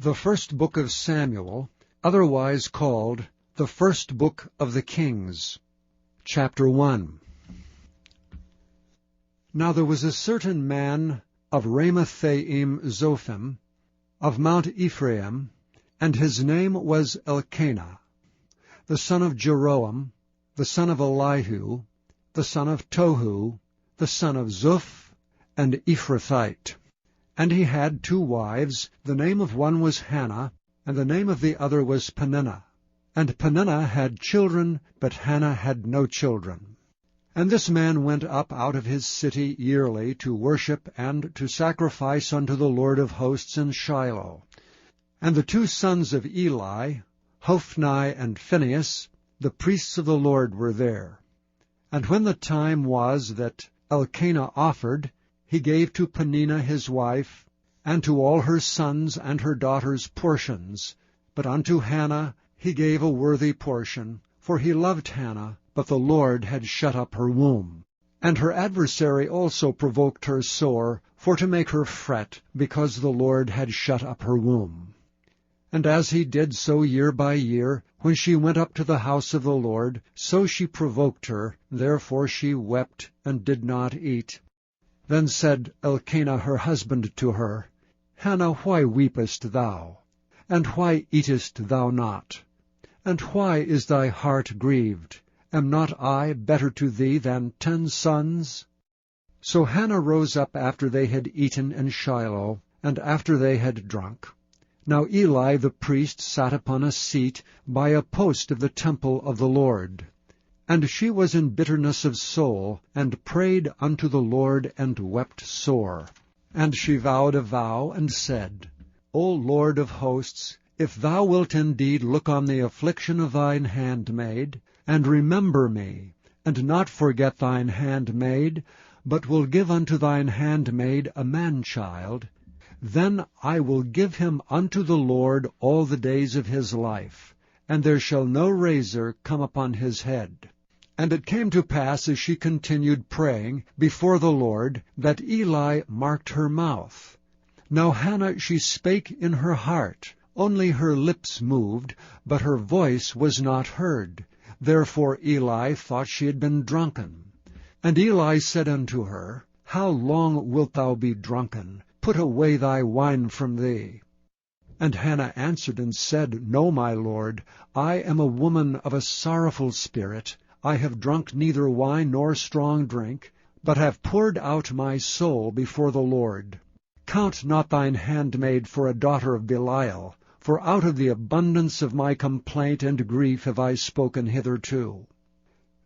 The first book of Samuel, otherwise called the first book of the Kings. Chapter 1. Now there was a certain man of Ramathaim Zophim, of Mount Ephraim, and his name was Elkanah, the son of Jeroam, the son of Elihu, the son of Tohu, the son of Zuph, and Ephrathite. And he had 2 wives. The name of one was Hannah, and the name of the other was Peninnah. And Peninnah had children, but Hannah had no children. And this man went up out of his city yearly to worship and to sacrifice unto the Lord of hosts in Shiloh. And the 2 sons of Eli, Hophni and Phinehas, the priests of the Lord, were there. And when the time was that Elkanah offered, he gave to Peninnah his wife, and to all her sons and her daughters portions. But unto Hannah he gave a worthy portion, for he loved Hannah, but the Lord had shut up her womb. And her adversary also provoked her sore, for to make her fret, because the Lord had shut up her womb. And as he did so year by year, when she went up to the house of the Lord, so she provoked her, therefore she wept and did not eat. Then said Elkanah her husband to her, Hannah, why weepest thou? And why eatest thou not? And why is thy heart grieved? Am not I better to thee than 10 sons? So Hannah rose up after they had eaten in Shiloh, and after they had drunk. Now Eli the priest sat upon a seat by a post of the temple of the Lord. And she was in bitterness of soul, and prayed unto the Lord, and wept sore. And she vowed a vow, and said, O Lord of hosts, if thou wilt indeed look on the affliction of thine handmaid, and remember me, and not forget thine handmaid, but will give unto thine handmaid a man-child, then I will give him unto the Lord all the days of his life, and there shall no razor come upon his head. And it came to pass, as she continued praying before the Lord, that Eli marked her mouth. Now Hannah she spake in her heart, only her lips moved, but her voice was not heard. Therefore Eli thought she had been drunken. And Eli said unto her, How long wilt thou be drunken? Put away thy wine from thee. And Hannah answered and said, No, my lord, I am a woman of a sorrowful spirit. I have drunk neither wine nor strong drink, but have poured out my soul before the Lord. Count not thine handmaid for a daughter of Belial, for out of the abundance of my complaint and grief have I spoken hitherto.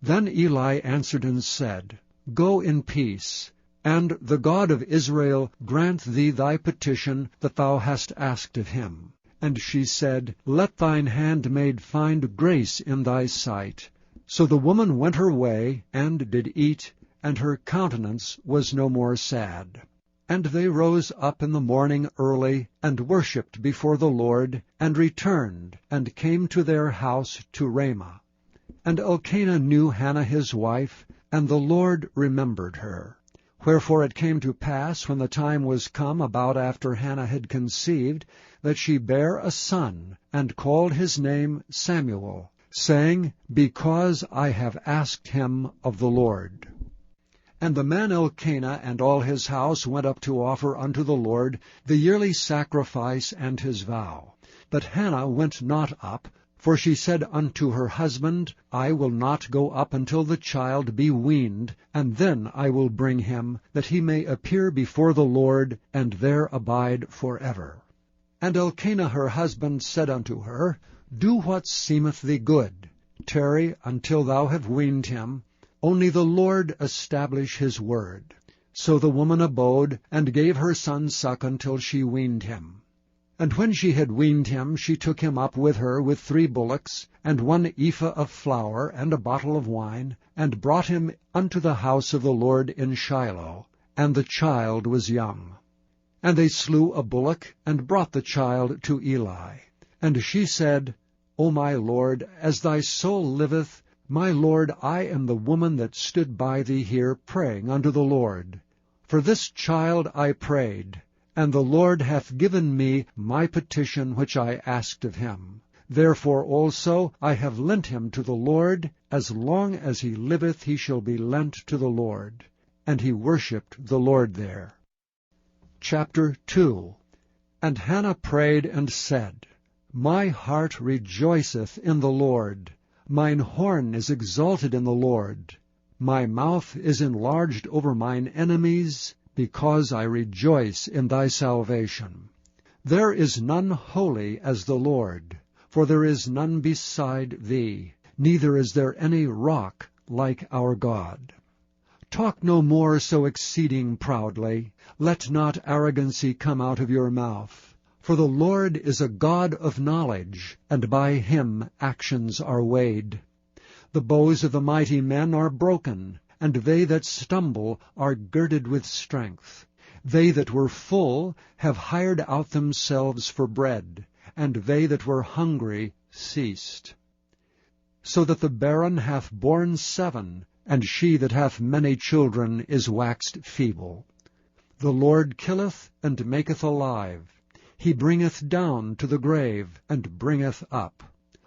Then Eli answered and said, Go in peace, and the God of Israel grant thee thy petition that thou hast asked of him. And she said, Let thine handmaid find grace in thy sight. So the woman went her way, and did eat, and her countenance was no more sad. And they rose up in the morning early, and worshipped before the Lord, and returned, and came to their house to Ramah. And Elkanah knew Hannah his wife, and the Lord remembered her. Wherefore it came to pass, when the time was come about after Hannah had conceived, that she bare a son, and called his name Samuel, saying, Because I have asked him of the Lord. And the man Elkanah and all his house went up to offer unto the Lord the yearly sacrifice and his vow. But Hannah went not up, for she said unto her husband, I will not go up until the child be weaned, and then I will bring him, that he may appear before the Lord, and there abide forever. And Elkanah her husband said unto her, Do what seemeth thee good. Tarry until thou have weaned him. Only the Lord establish his word. So the woman abode, and gave her son suck until she weaned him. And when she had weaned him, she took him up with her with 3 bullocks, and 1 ephah of flour, and a bottle of wine, and brought him unto the house of the Lord in Shiloh. And the child was young. And they slew a bullock, and brought the child to Eli. And she said, O my Lord, as thy soul liveth, my Lord, I am the woman that stood by thee here praying unto the Lord. For this child I prayed, and the Lord hath given me my petition which I asked of him. Therefore also I have lent him to the Lord. As long as he liveth he shall be lent to the Lord. And he worshipped the Lord there. Chapter 2. And Hannah prayed and said, My heart rejoiceth in the Lord. Mine horn is exalted in the Lord. My mouth is enlarged over mine enemies, because I rejoice in thy salvation. There is none holy as the Lord, for there is none beside thee, neither is there any rock like our God. Talk no more so exceeding proudly. Let not arrogancy come out of your mouth. For the Lord is a God of knowledge, and by him actions are weighed. The bows of the mighty men are broken, and they that stumble are girded with strength. They that were full have hired out themselves for bread, and they that were hungry ceased. So that the barren hath borne 7, and she that hath many children is waxed feeble. The Lord killeth and maketh alive. He bringeth down to the grave, and bringeth up.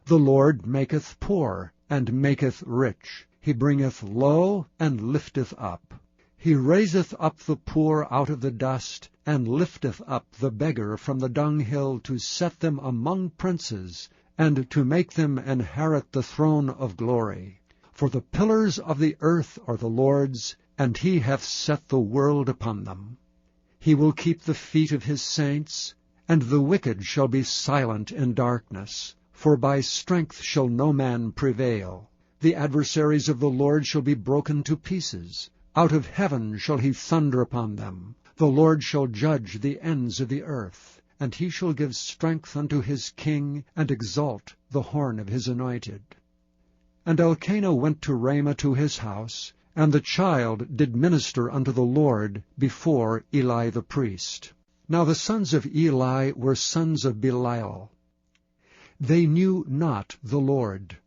The Lord maketh poor, and maketh rich. He bringeth low, and lifteth up. He raiseth up the poor out of the dust, and lifteth up the beggar from the dunghill, to set them among princes, and to make them inherit the throne of glory. For the pillars of the earth are the Lord's, and he hath set the world upon them. He will keep the feet of his saints, and the wicked shall be silent in darkness. For by strength shall no man prevail. The adversaries of the Lord shall be broken to pieces. Out of heaven shall he thunder upon them. The Lord shall judge the ends of the earth, and he shall give strength unto his king, and exalt the horn of his anointed. And Elkanah went to Ramah to his house, and the child did minister unto the Lord before Eli the priest. Now the sons of Eli were sons of Belial. They knew not the Lord.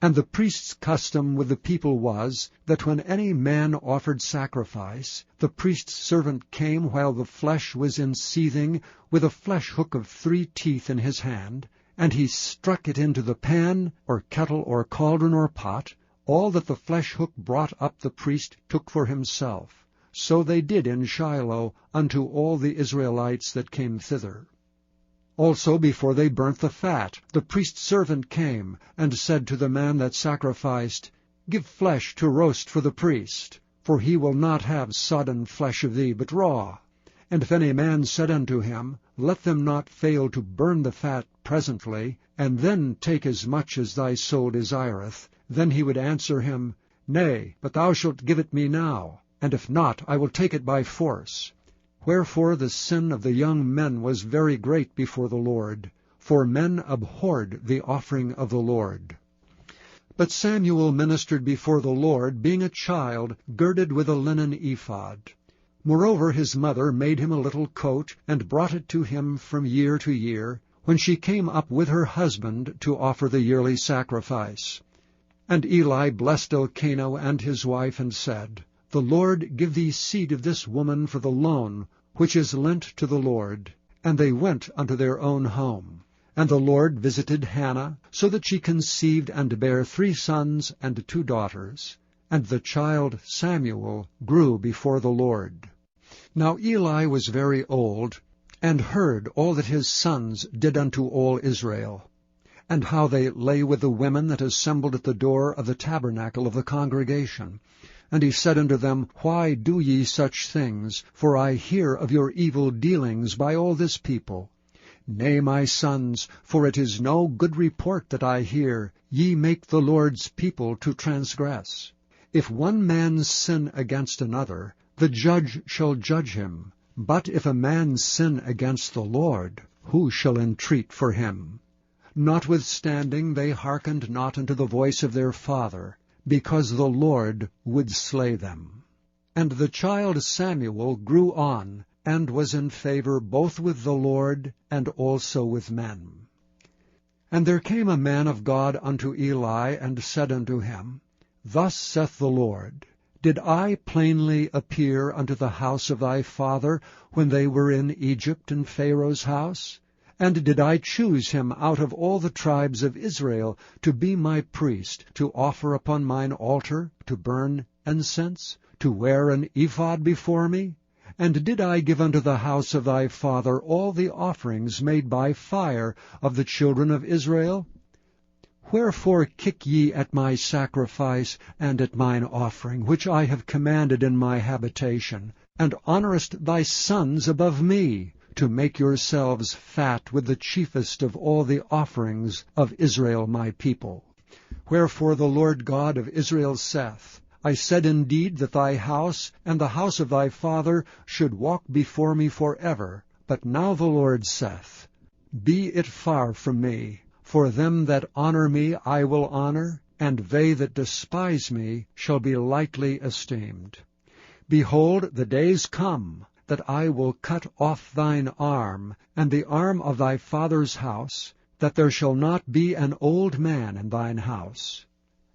And the priest's custom with the people was, that when any man offered sacrifice, the priest's servant came while the flesh was in seething, with a flesh hook of 3 teeth in his hand, and he struck it into the pan, or kettle, or cauldron, or pot. All that the flesh hook brought up the priest took for himself. So they did in Shiloh unto all the Israelites that came thither. Also before they burnt the fat, the priest's servant came, and said to the man that sacrificed, Give flesh to roast for the priest, for he will not have sodden flesh of thee, but raw. And if any man said unto him, Let them not fail to burn the fat presently, and then take as much as thy soul desireth, then he would answer him, Nay, but thou shalt give it me now, and if not, I will take it by force. Wherefore the sin of the young men was very great before the Lord, for men abhorred the offering of the Lord. But Samuel ministered before the Lord, being a child, girded with a linen ephod. Moreover his mother made him a little coat, and brought it to him from year to year, when she came up with her husband to offer the yearly sacrifice. And Eli blessed Elkanah and his wife, and said, The Lord give thee seed of this woman for the loan, which is lent to the Lord. And they went unto their own home. And the Lord visited Hannah, so that she conceived and bare 3 sons and 2 daughters. And the child Samuel grew before the Lord. Now Eli was very old, and heard all that his sons did unto all Israel, and how they lay with the women that assembled at the door of the tabernacle of the congregation. And he said unto them, Why do ye such things? For I hear of your evil dealings by all this people. Nay, my sons, for it is no good report that I hear. Ye make the Lord's people to transgress. If one man sin against another, the judge shall judge him. But if a man sin against the Lord, who shall entreat for him? Notwithstanding they hearkened not unto the voice of their father, because the Lord would slay them. And the child Samuel grew on, and was in favor both with the Lord and also with men. And there came a man of God unto Eli, and said unto him, Thus saith the Lord, Did I plainly appear unto the house of thy father when they were in Egypt in Pharaoh's house? And did I choose him out of all the tribes of Israel to be my priest, to offer upon mine altar, to burn incense, to wear an ephod before me? And did I give unto the house of thy father all the offerings made by fire of the children of Israel? Wherefore kick ye at my sacrifice and at mine offering, which I have commanded in my habitation, and honourest thy sons above me, to make yourselves fat with the chiefest of all the offerings of Israel my people? Wherefore the Lord God of Israel saith, I said indeed that thy house and the house of thy father should walk before me forever. But now the Lord saith, Be it far from me, for them that honour me I will honour, and they that despise me shall be lightly esteemed. Behold, the days come, that I will cut off thine arm, and the arm of thy father's house, that there shall not be an old man in thine house.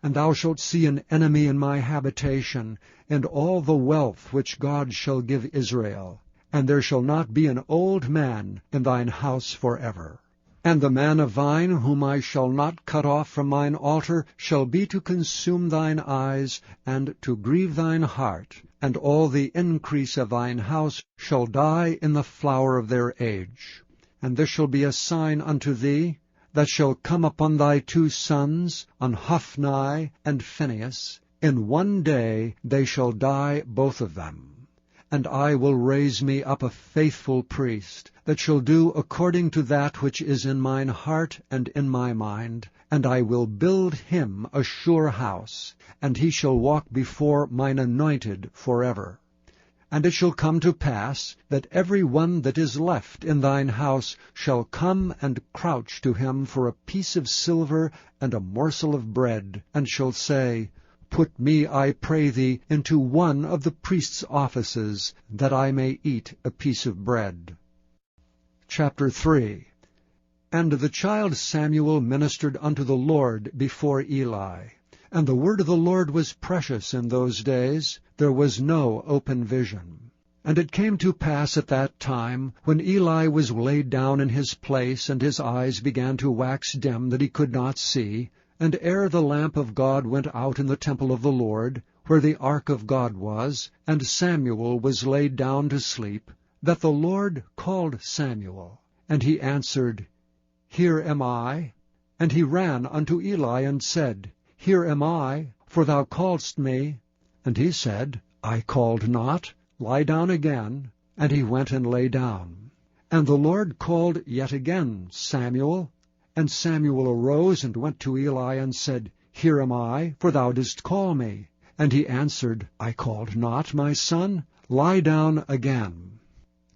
And thou shalt see an enemy in my habitation, and all the wealth which God shall give Israel. And there shall not be an old man in thine house forever. And the man of thine, whom I shall not cut off from mine altar, shall be to consume thine eyes, and to grieve thine heart. And all the increase of thine house shall die in the flower of their age. And this shall be a sign unto thee, that shall come upon thy 2 sons, on Hophni and Phinehas. In one day they shall die both of them. And I will raise me up a faithful priest, that shall do according to that which is in mine heart and in my mind. And I will build him a sure house, and he shall walk before mine anointed forever. And it shall come to pass, that every one that is left in thine house shall come and crouch to him for a piece of silver and a morsel of bread, and shall say, Put me, I pray thee, into one of the priest's offices, that I may eat a piece of bread. Chapter 3. And the child Samuel ministered unto the Lord before Eli. And the word of the Lord was precious in those days. There was no open vision. And it came to pass at that time, when Eli was laid down in his place, and his eyes began to wax dim, that he could not see, and ere the lamp of God went out in the temple of the Lord, where the ark of God was, and Samuel was laid down to sleep, that the Lord called Samuel. And he answered, Here am I. And he ran unto Eli, and said, Here am I, for thou calledst me. And he said, I called not, lie down again. And he went and lay down. And the Lord called yet again, Samuel. And Samuel arose and went to Eli, and said, Here am I, for thou didst call me. And he answered, I called not, my son, lie down again.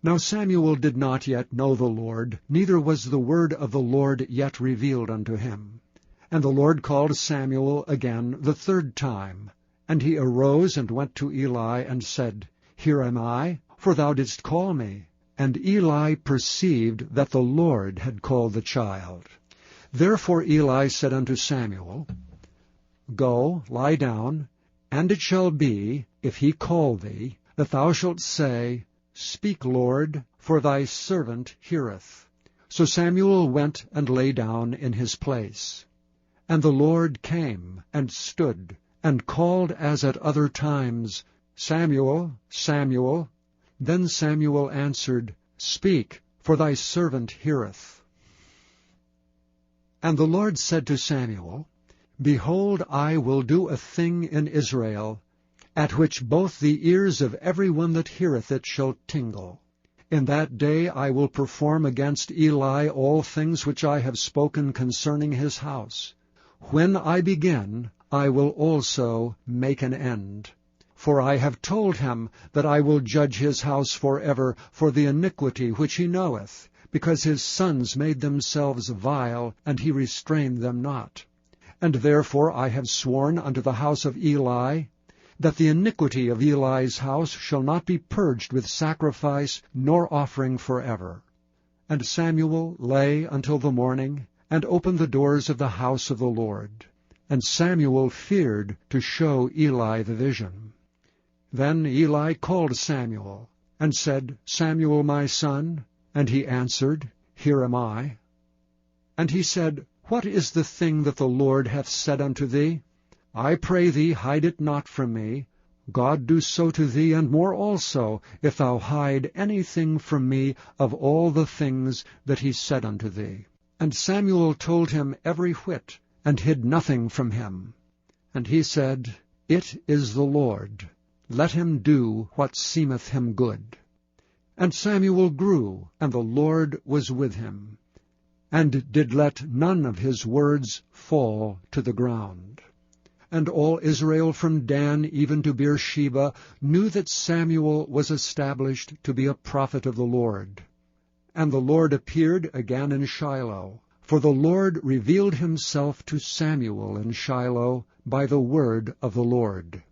Now Samuel did not yet know the Lord, neither was the word of the Lord yet revealed unto him. And the Lord called Samuel again the 3rd time. And he arose and went to Eli, and said, Here am I, for thou didst call me. And Eli perceived that the Lord had called the child. Therefore Eli said unto Samuel, Go, lie down, and it shall be, if he call thee, that thou shalt say, Speak, Lord, for thy servant heareth. So Samuel went and lay down in his place. And the Lord came and stood, and called as at other times, Samuel, Samuel. Then Samuel answered, Speak, for thy servant heareth. And the Lord said to Samuel, Behold, I will do a thing in Israel, at which both the ears of every one that heareth it shall tingle. In that day I will perform against Eli all things which I have spoken concerning his house. When I begin, I will also make an end. For I have told him that I will judge his house forever for the iniquity which he knoweth, because his sons made themselves vile, and he restrained them not. And therefore I have sworn unto the house of Eli, that the iniquity of Eli's house shall not be purged with sacrifice nor offering forever. And Samuel lay until the morning, and opened the doors of the house of the Lord. And Samuel feared to show Eli the vision. Then Eli called Samuel, and said, Samuel, my son. And he answered, Here am I. And he said, What is the thing that the Lord hath said unto thee? I pray thee, hide it not from me. God do so to thee, and more also, if thou hide anything from me of all the things that he said unto thee. And Samuel told him every whit, and hid nothing from him. And he said, It is the Lord. Let him do what seemeth him good. And Samuel grew, and the Lord was with him, and did let none of his words fall to the ground. And all Israel from Dan even to Beersheba knew that Samuel was established to be a prophet of the Lord. And the Lord appeared again in Shiloh, for the Lord revealed himself to Samuel in Shiloh by the word of the Lord.